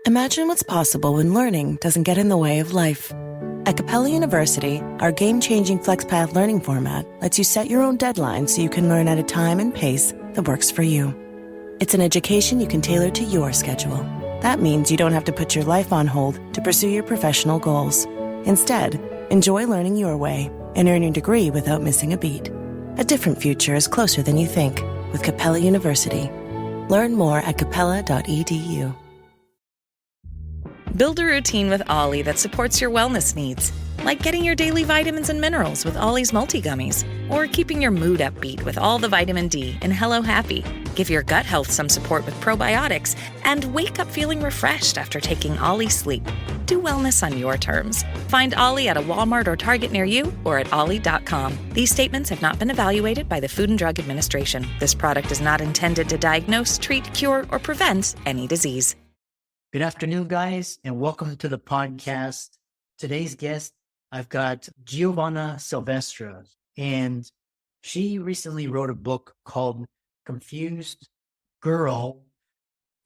Imagine what's possible when learning doesn't get in the way of life. At Capella University, our game-changing FlexPath learning format lets you set your own deadlines so you can learn at a time and pace that works for you. It's an education you can tailor to your schedule. That means you don't have to put your life on hold to pursue your professional goals. Instead, enjoy learning your way and earn your degree without missing a beat. A different future is closer than you think with Capella University. Learn more at capella.edu. Build a routine with Ollie that supports your wellness needs, like getting your daily vitamins and minerals with Ollie's multi-gummies, or keeping your mood upbeat with all the vitamin D in Hello Happy. Give your gut health some support with probiotics, and wake up feeling refreshed after taking Ollie Sleep. Do wellness on your terms. Find Ollie at a Walmart or Target near you or at ollie.com. These statements have not been evaluated by the Food and Drug Administration. This product is not intended to diagnose, treat, cure, or prevent any disease. Good afternoon, guys, and welcome to the podcast. Today's guest, I've got Giovanna Silvestre, and she recently wrote a book called Confused Girl,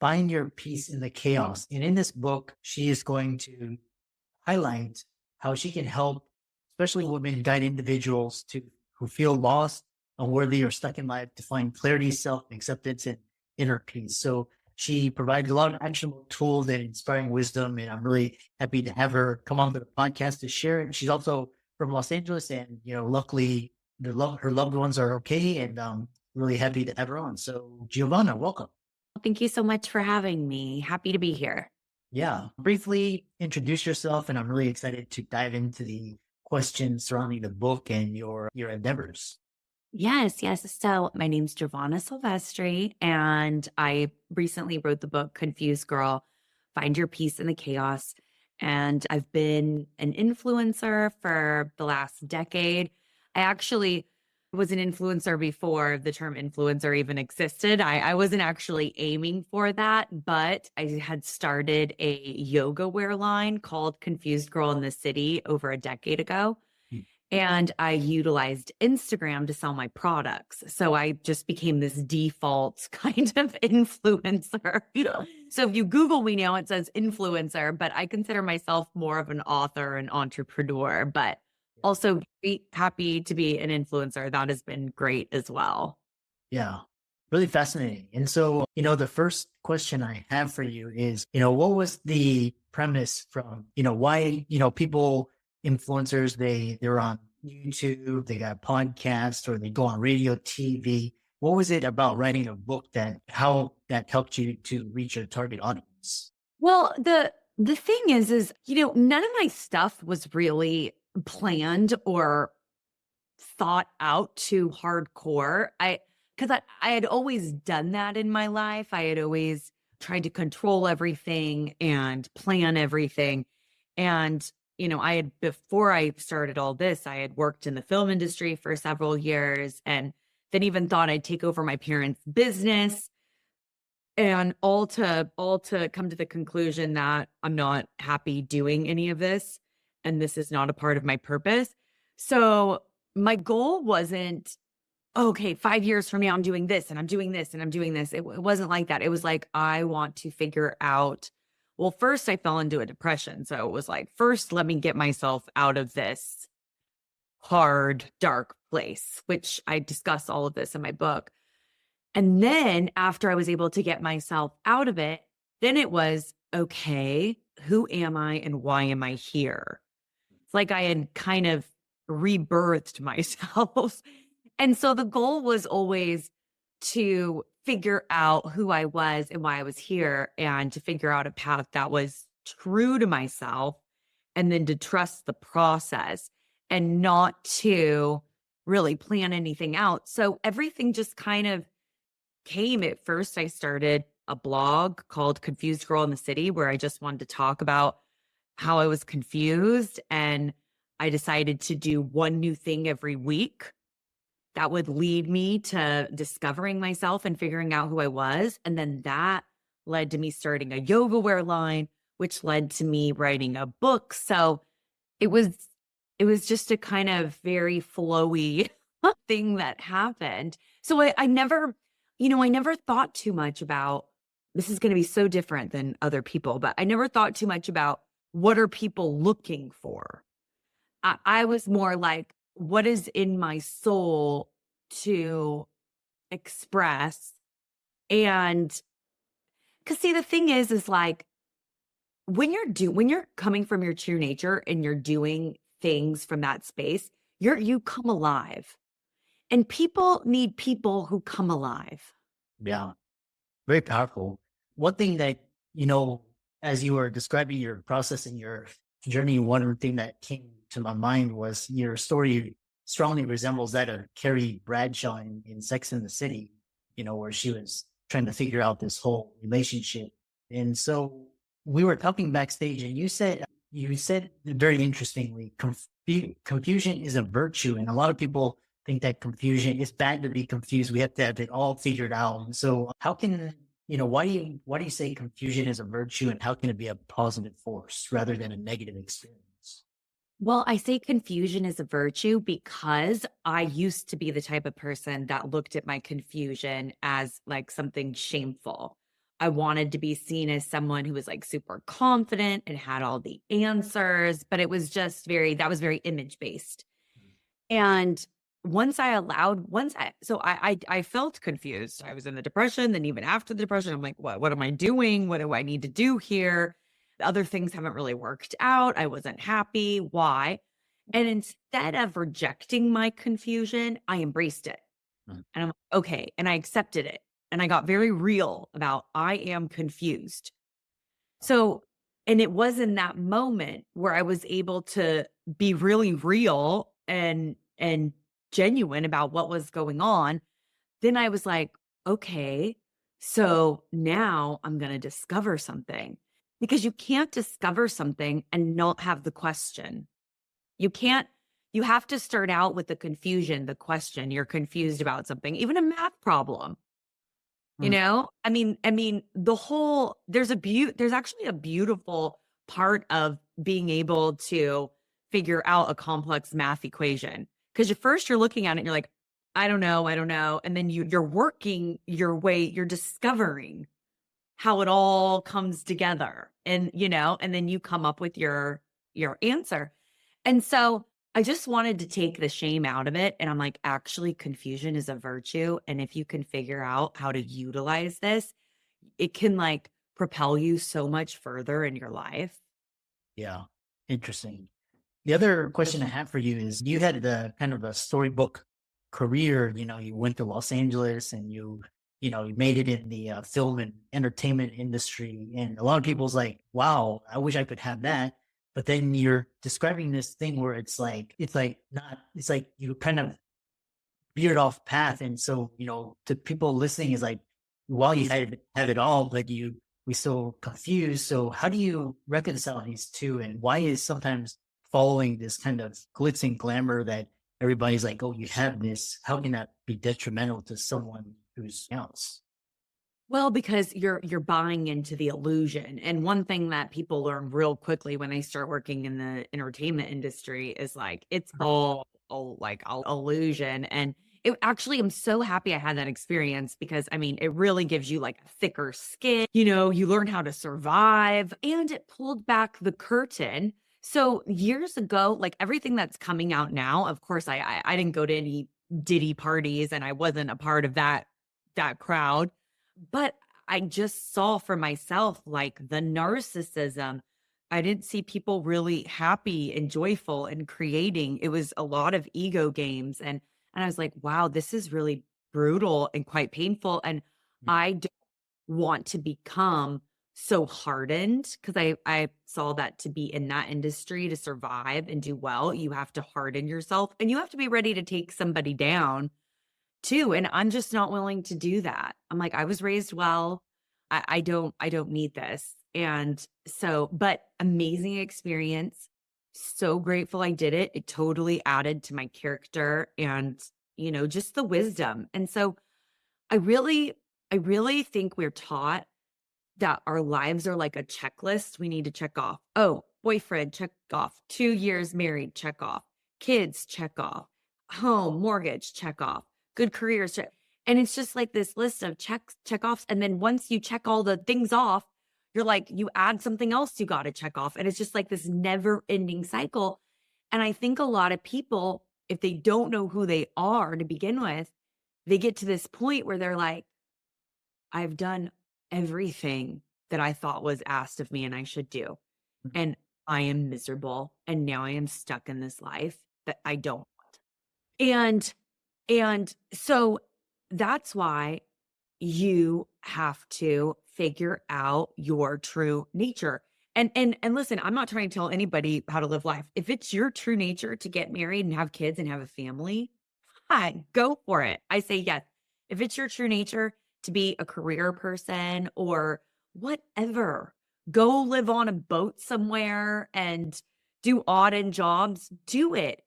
Find Your Peace in the Chaos. And in this book, she is going to highlight how she can help, especially women, guide individuals who feel lost, unworthy, or stuck in life to find clarity, self-acceptance, and inner peace. So she provides a lot of actionable tools and inspiring wisdom, and I'm really happy to have her come on to the podcast to share it. She's also from Los Angeles, and luckily her loved ones are okay, and really happy to have her on. So, Giovanna, welcome. Thank you so much for having me. Happy to be here. Yeah, briefly introduce yourself, and I'm really excited to dive into the questions surrounding the book and your endeavors. Yes. So my name's Giovanna Silvestre, and I recently wrote the book, Confused Girl, Find Your Peace in the Chaos. And I've been an influencer for the last decade. I actually was an influencer before the term influencer even existed. I wasn't actually aiming for that, but I had started a yoga wear line called Confused Girl in the City over a decade ago. And I utilized Instagram to sell my products. So I just became this default kind of influencer. So if you Google me now, it says influencer, but I consider myself more of an author and entrepreneur, but also very happy to be an influencer. That has been great as well. Yeah, really fascinating. And so, the first question I have for you is, what was the premise from, why, people, influencers, they're on YouTube, they got podcasts, or they go on radio, TV. What was it about writing a book that helped you to reach your target audience? Well, the thing is, none of my stuff was really planned or thought out too hardcore. Because I had always done that in my life. I had always tried to control everything and plan everything. And before I started all this, I had worked in the film industry for several years, and then even thought I'd take over my parents' business, and all to come to the conclusion that I'm not happy doing any of this, and this is not a part of my purpose. So my goal wasn't, okay, 5 years from now, I'm doing this and I'm doing this and I'm doing this. It wasn't like that. It was like, I want to figure out. Well, first I fell into a depression. So it was like, first, let me get myself out of this hard, dark place, which I discuss all of this in my book. And then after I was able to get myself out of it, then it was, okay, who am I and why am I here? It's like I had kind of rebirthed myself. And so the goal was always to figure out who I was and why I was here, and to figure out a path that was true to myself, and then to trust the process and not to really plan anything out. So everything just kind of came. At first, I started a blog called Confused Girl in the City, where I just wanted to talk about how I was confused. And I decided to do one new thing every week that would lead me to discovering myself and figuring out who I was. And then that led to me starting a yoga wear line, which led to me writing a book. So it was just a kind of very flowy thing that happened. So I never thought too much about this is going to be so different than other people, but I never thought too much about what are people looking for. I was more like, what is in my soul to express? And because see, the thing is like when you're coming from your true nature and you're doing things from that space, you come alive. And people need people who come alive. Yeah. Very powerful. One thing that, as you were describing your process and your journey, one thing that came to my mind was your story strongly resembles that of Carrie Bradshaw in Sex and the City, where she was trying to figure out this whole relationship. And so we were talking backstage and you said very interestingly, confusion is a virtue. And a lot of people think that confusion is bad to be confused. We have to have it all figured out. And so how can, why do you say confusion is a virtue, and how can it be a positive force rather than a negative experience? Well, I say confusion is a virtue because I used to be the type of person that looked at my confusion as like something shameful. I wanted to be seen as someone who was like super confident and had all the answers, but it was just that was very image based. And I felt confused. I was in the depression. Then even after the depression, I'm like, what am I doing? What do I need to do here? The other things haven't really worked out. I wasn't happy. Why? And instead of rejecting my confusion, I embraced it. Mm. And I'm like, okay. And I accepted it. And I got very real about I am confused. So, and it was in that moment where I was able to be really real and genuine about what was going on. Then I was like, okay, so now I'm going to discover something, because you can't discover something and not have the question. You have to start out with the confusion, the question. You're confused about something, even a math problem. I mean, there's actually a beautiful part of being able to figure out a complex math equation. Because at first you're looking at it and you're like, I don't know. And then you're working your way, you're discovering how it all comes together. And, and then you come up with your answer. And so I just wanted to take the shame out of it. And I'm like, actually, confusion is a virtue. And if you can figure out how to utilize this, it can like propel you so much further in your life. Yeah. Interesting. The other question I have for you is, you had the kind of a storybook career. You went to Los Angeles and you made it in the film and entertainment industry. And a lot of people's like, wow, I wish I could have that. But then you're describing this thing where it's like you kind of veered off path. And so, to people listening is like, while you have it all, but we still confused. So how do you reconcile these two? And why is sometimes following this kind of glitz and glamour that everybody's like, oh, you have this, how can that be detrimental to someone who's else? Well, because you're buying into the illusion. And one thing that people learn real quickly when they start working in the entertainment industry is like, it's all like all illusion. And I'm so happy I had that experience, because I mean, it really gives you like a thicker skin, you learn how to survive, and it pulled back the curtain. So years ago, like everything that's coming out now, of course, I didn't go to any Diddy parties and I wasn't a part of that crowd. But I just saw for myself, like the narcissism. I didn't see people really happy and joyful and creating. It was a lot of ego games. And I was like, wow, this is really brutal and quite painful. And I don't want to become so hardened, because I saw that to be in that industry to survive and do well, you have to harden yourself and you have to be ready to take somebody down too. And I'm just not willing to do that. I'm like, I was raised well. I don't need this. And so, but amazing experience. So grateful I did it. It totally added to my character and, just the wisdom. And so I really think we're taught that our lives are like a checklist we need to check off. Oh, boyfriend, check off. 2 years married, check off. Kids, check off. Home, mortgage, check off. Good careers. And it's just like this list of check offs. And then once you check all the things off, you're like, you add something else you got to check off. And it's just like this never ending cycle. And I think a lot of people, if they don't know who they are to begin with, they get to this point where they're like, I've done everything that I thought was asked of me and I should do. And I am miserable. And now I am stuck in this life that I don't want. And so that's why you have to figure out your true nature. And listen, I'm not trying to tell anybody how to live life. If it's your true nature to get married and have kids and have a family, hi, go for it. I say yes. If it's your true nature to be a career person or whatever, go live on a boat somewhere and do odd end jobs, do it.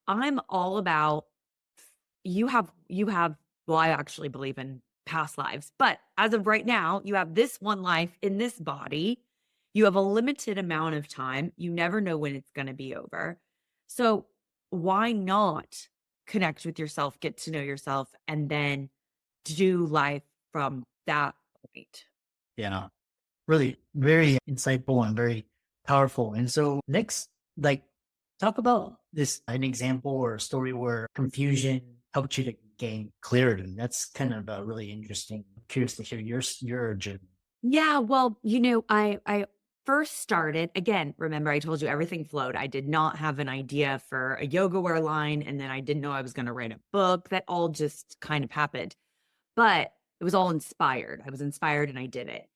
I'm all about you have well, I actually believe in past lives, but as of right now, you have this one life in this body. You have a limited amount of time. You never know when it's going to be over. So why not connect with yourself, get to know yourself, and then do life from that point? Yeah. Really very insightful and very powerful. And so next, like, talk about an example or a story where confusion helped you to gain clarity. That's kind of really interesting. I'm curious to hear your journey. Yeah, well, I first started, again, remember I told you everything flowed. I did not have an idea for a yoga wear line, and then I didn't know I was going to write a book. That all just kind of happened. But it was all inspired. I was inspired and I did it.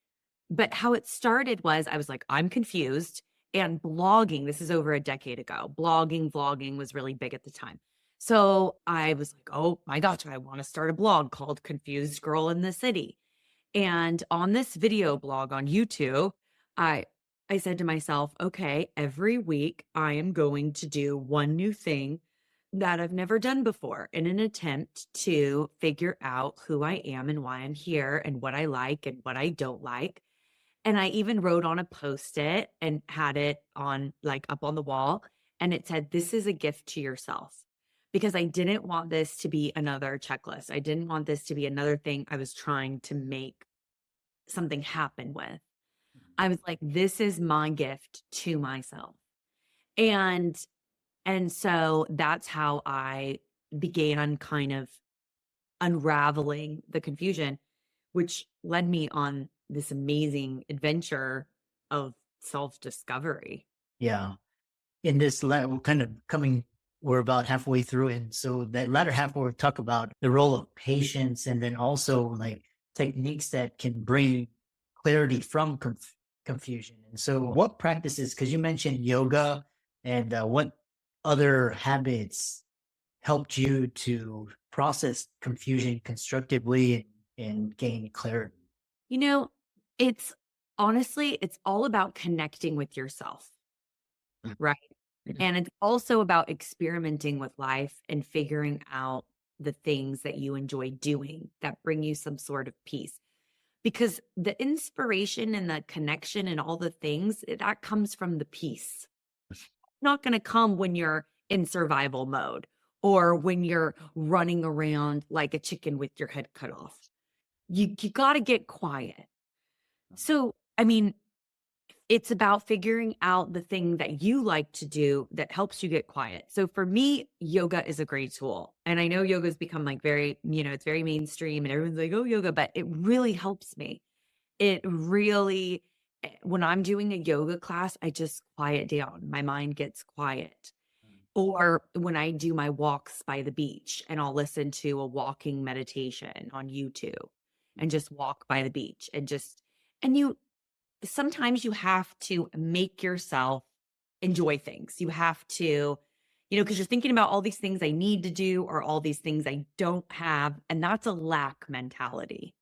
But how it started was I was like, I'm confused. And blogging, this is over a decade ago, vlogging was really big at the time. So I was like, oh my gosh, I want to start a blog called Confused Girl in the City. And on this video blog on YouTube, I said to myself, okay, every week I am going to do one new thing that I've never done before in an attempt to figure out who I am and why I'm here and what I like and what I don't like. And I even wrote on a Post-it and had it on like up on the wall. And it said, this is a gift to yourself. Because I didn't want this to be another checklist. I didn't want this to be another thing I was trying to make something happen with. I was like, this is my gift to myself. And so that's how I began kind of unraveling the confusion, which led me on this amazing adventure of self-discovery. Yeah. In this, we're kind of we're about halfway through. And so that latter half, we'll talk about the role of patience and then also like techniques that can bring clarity from confusion. And so what practices, because you mentioned yoga, and what other habits helped you to process confusion constructively and gain clarity? It's honestly, it's all about connecting with yourself, right? And it's also about experimenting with life and figuring out the things that you enjoy doing that bring you some sort of peace. Because the inspiration and the connection and all the things, that comes from the peace. It's not going to come when you're in survival mode or when you're running around like a chicken with your head cut off. You got to get quiet. So, I mean, it's about figuring out the thing that you like to do that helps you get quiet. So for me, yoga is a great tool. And I know yoga has become like very, it's very mainstream and everyone's like, oh, yoga, but it really helps me. It really, when I'm doing a yoga class, I just quiet down. My mind gets quiet. Or when I do my walks by the beach and I'll listen to a walking meditation on YouTube and just walk by the beach and sometimes you have to make yourself enjoy things. You have to, because you're thinking about all these things I need to do or all these things I don't have. And that's a lack mentality.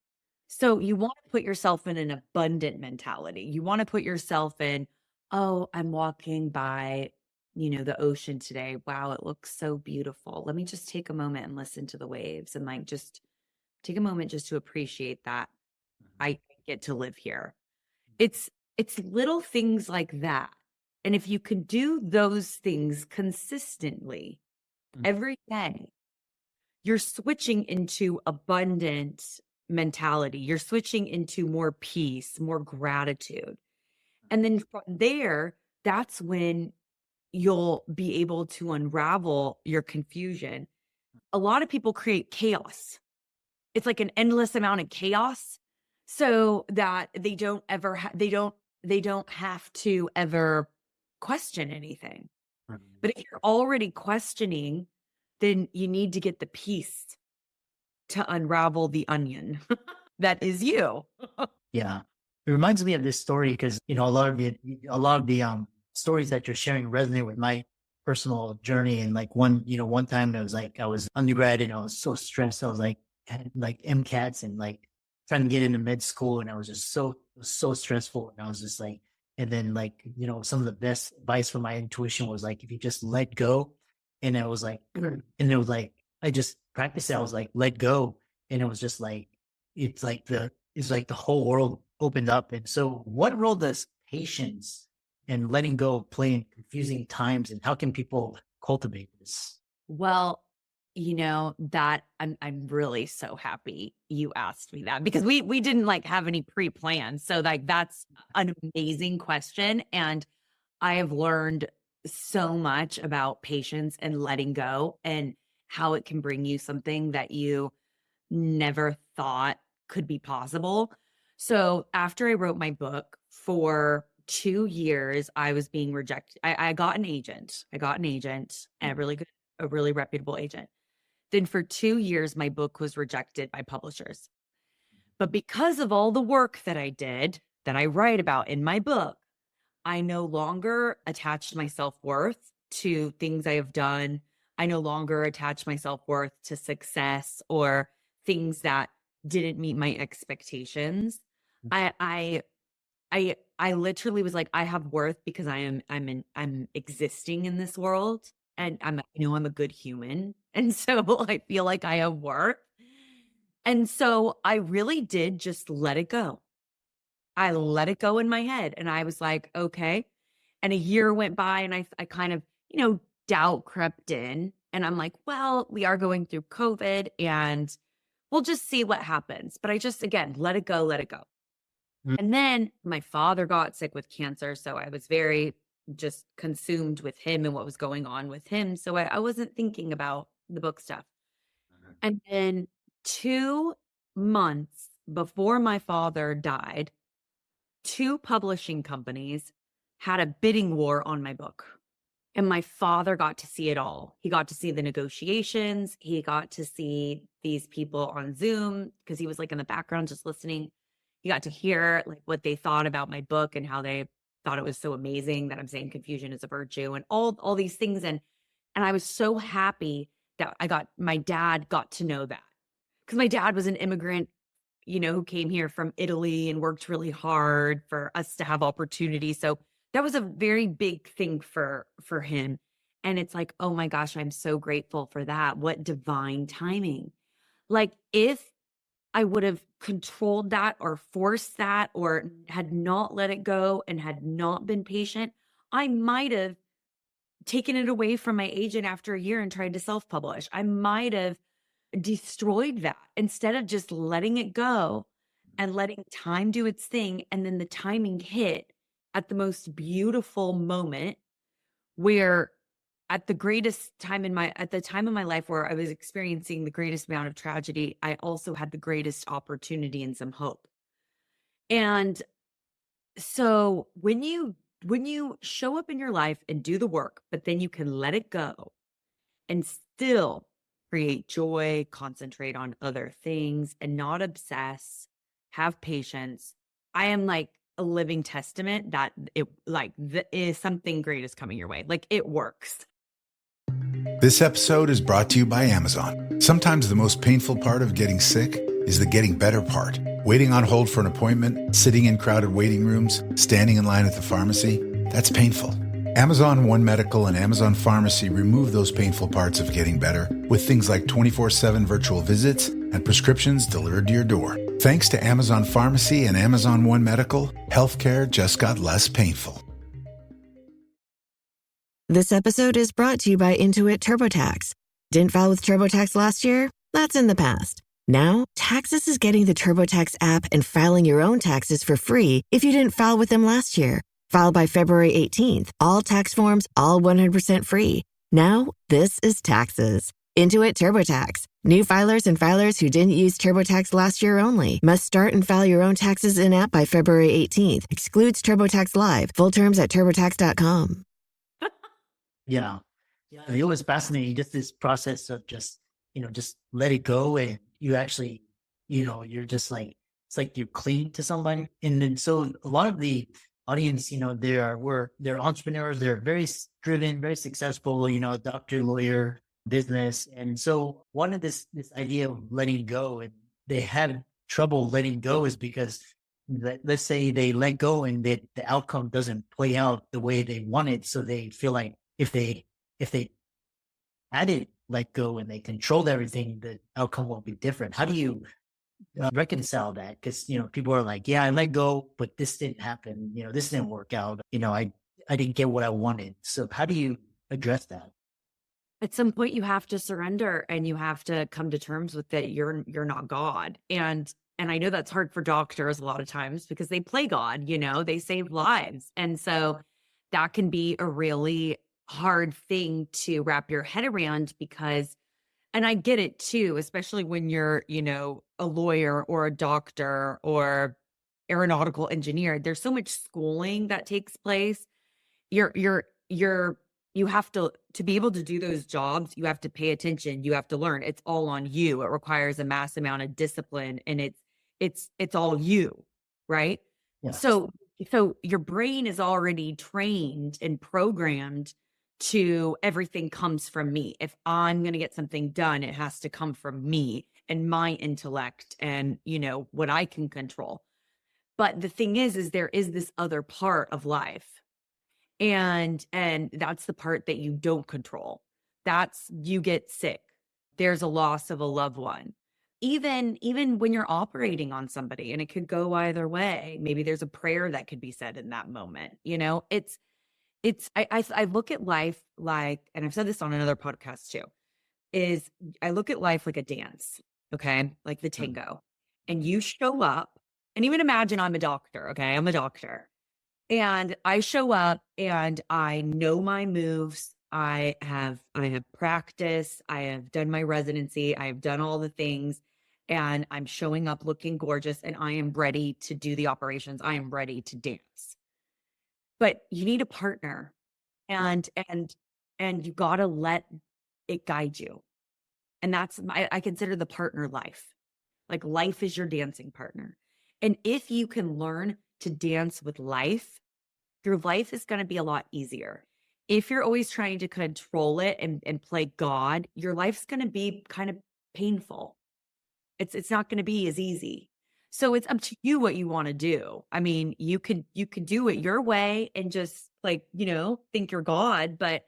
So you want to put yourself in an abundant mentality. You want to put yourself in, oh, I'm walking by, the ocean today. Wow, it looks so beautiful. Let me just take a moment and listen to the waves and like just take a moment just to appreciate that I get to live here. It's little things like that. And if you can do those things consistently every day, you're switching into abundant mentality. You're switching into more peace, more gratitude. And then from there, that's when you'll be able to unravel your confusion. A lot of people create chaos. It's like an endless amount of chaos so that they don't ever they don't have to ever question anything. But if you're already questioning, then you need to get the peace to unravel the onion that is you. Yeah. It reminds me of this story because, a lot of the stories that you're sharing resonate with my personal journey. And like one time it was like, I was undergrad and I was so stressed. I was like, had like MCATs and like trying to get into med school. And I was just it was so stressful. And I was just like, and then like, some of the best advice from my intuition was like, if you just let go. And I was like, and it was like, I just practiced it. I was like, let go. And it was just like, it's like the whole world opened up. And so what role does patience and letting go play in confusing times, and how can people cultivate this? Well, that I'm really so happy you asked me that, because we didn't like have any pre-plans. So like that's an amazing question. And I have learned so much about patience and letting go and how it can bring you something that you never thought could be possible. So after I wrote my book, for 2 years, I was being rejected. I got an agent. A really reputable agent. Then for 2 years, my book was rejected by publishers. But because of all the work that I did, that I write about in my book, I no longer attached my self-worth to things I have done. I no longer attach my self-worth to success or things that didn't meet my expectations. I literally was like, I have worth because I'm existing in this world, and I'm a good human. And so I feel like I have worth. And so I really did just let it go. I let it go in my head, and I was like, okay. And a year went by, and I kind of, doubt crept in, and I'm like, well, we are going through COVID and we'll just see what happens. But I just, again, let it go. And then my father got sick with cancer. So I was very just consumed with him and what was going on with him. So I wasn't thinking about the book stuff. And then 2 months before my father died, 2 publishing companies had a bidding war on my book. And my father got to see it all. He got to see the negotiations. He got to see these people on Zoom because he was like in the background just listening. He got to hear like what they thought about my book and how they thought it was so amazing that I'm saying confusion is a virtue and all these things. And I was so happy that my dad got to know that, because my dad was an immigrant, who came here from Italy and worked really hard for us to have opportunity. So that was a very big thing for him. And it's like, oh my gosh, I'm so grateful for that. What divine timing. Like if I would have controlled that or forced that or had not let it go and had not been patient, I might have taken it away from my agent after a year and tried to self-publish. I might have destroyed that instead of just letting it go and letting time do its thing. And then the timing hit at the most beautiful moment, where at the time in my life where I was experiencing the greatest amount of tragedy, I also had the greatest opportunity and some hope. And so when you show up in your life and do the work, but then you can let it go and still create joy, concentrate on other things and not obsess, have patience. I am like a living testament that is something great is coming your way. Like it works. This episode is brought to you by Amazon. Sometimes the most painful part of getting sick is the getting better part. Waiting on hold for an appointment, sitting in crowded waiting rooms, standing in line at the pharmacy, that's painful. Amazon One Medical and Amazon Pharmacy remove those painful parts of getting better with things like 24/7 virtual visits and prescriptions delivered to your door. Thanks to Amazon Pharmacy and Amazon One Medical, healthcare just got less painful. This episode is brought to you by Intuit TurboTax. Didn't file with TurboTax last year? That's in the past. Now, Taxes is getting the TurboTax app and filing your own taxes for free if you didn't file with them last year. File by February 18th. All tax forms, all 100% free. Now, this is Taxes. Intuit TurboTax. New filers and filers who didn't use TurboTax last year only must start and file your own taxes in-app by February 18th. Excludes TurboTax Live. Full terms at turbotax.com. Yeah. Yeah. It was fascinating, just this process of just let it go. And you actually, you're just like, it's like you're clean to somebody. And then, so a lot of the audience, they're entrepreneurs, they're very driven, very successful, doctor, lawyer, business. And so one of this idea of letting go, and they have trouble letting go, is because let's say they let go and the outcome doesn't play out the way they want it. So they feel like if they hadn't let go and they controlled everything, the outcome will be different. How do you reconcile that? Because people are like, yeah, I let go, but this didn't happen. This didn't work out. I didn't get what I wanted. So how do you address that? At some point, you have to surrender and you have to come to terms with that you're not God. And I know that's hard for doctors a lot of times because they play God. They save lives, and so that can be a really hard thing to wrap your head around. Because, and I get it too, especially when you're, a lawyer or a doctor or aeronautical engineer. There's so much schooling that takes place. You have to be able to do those jobs, you have to pay attention, you have to learn. It's all on you. It requires a mass amount of discipline, and it's all you, right? Yeah. So your brain is already trained and programmed to everything comes from me. If I'm going to get something done, it has to come from me and my intellect and, what I can control. But the thing is there is this other part of life. And that's the part that you don't control. That's, you get sick. There's a loss of a loved one. Even when you're operating on somebody, and it could go either way. Maybe there's a prayer that could be said in that moment. I look at life like, and I've said this on another podcast too, is I look at life like a dance, okay? Like the tango. And you show up, and even imagine I'm a doctor, okay? I'm a doctor. And I show up and I know my moves. I have practice. I have done my residency. I have done all the things, and I'm showing up looking gorgeous, and I am ready to do the operations. I am ready to dance. But you need a partner, and you got to let it guide you. And that's, I consider the partner life. Like life is your dancing partner. And if you can learn to dance with life, your life is going to be a lot easier. If you're always trying to control it and play God, your life's going to be kind of painful. It's not going to be as easy. So it's up to you what you want to do. I mean, you could do it your way and just think you're God, but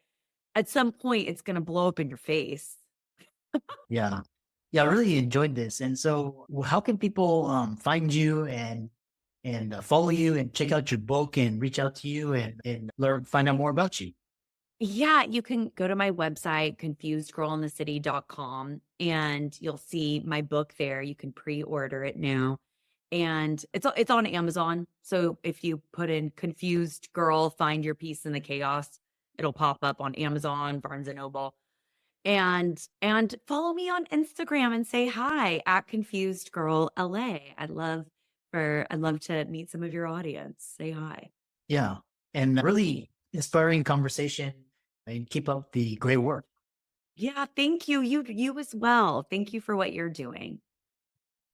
at some point it's going to blow up in your face. Yeah. Yeah, I really enjoyed this. And so how can people find you and follow you and check out your book and reach out to you and find out more about you? Yeah, you can go to my website, confusedgirlinthecity.com, and you'll see my book there. You can pre-order it now. And it's on Amazon. So if you put in Confused Girl, Find Your Peace in the Chaos, it'll pop up on Amazon, Barnes and Noble. And follow me on Instagram and say hi at Confused Girl LA. I'd love to meet some of your audience. Say hi. Yeah. And really inspiring conversation, and keep up the great work. Yeah, thank you. You as well. Thank you for what you're doing.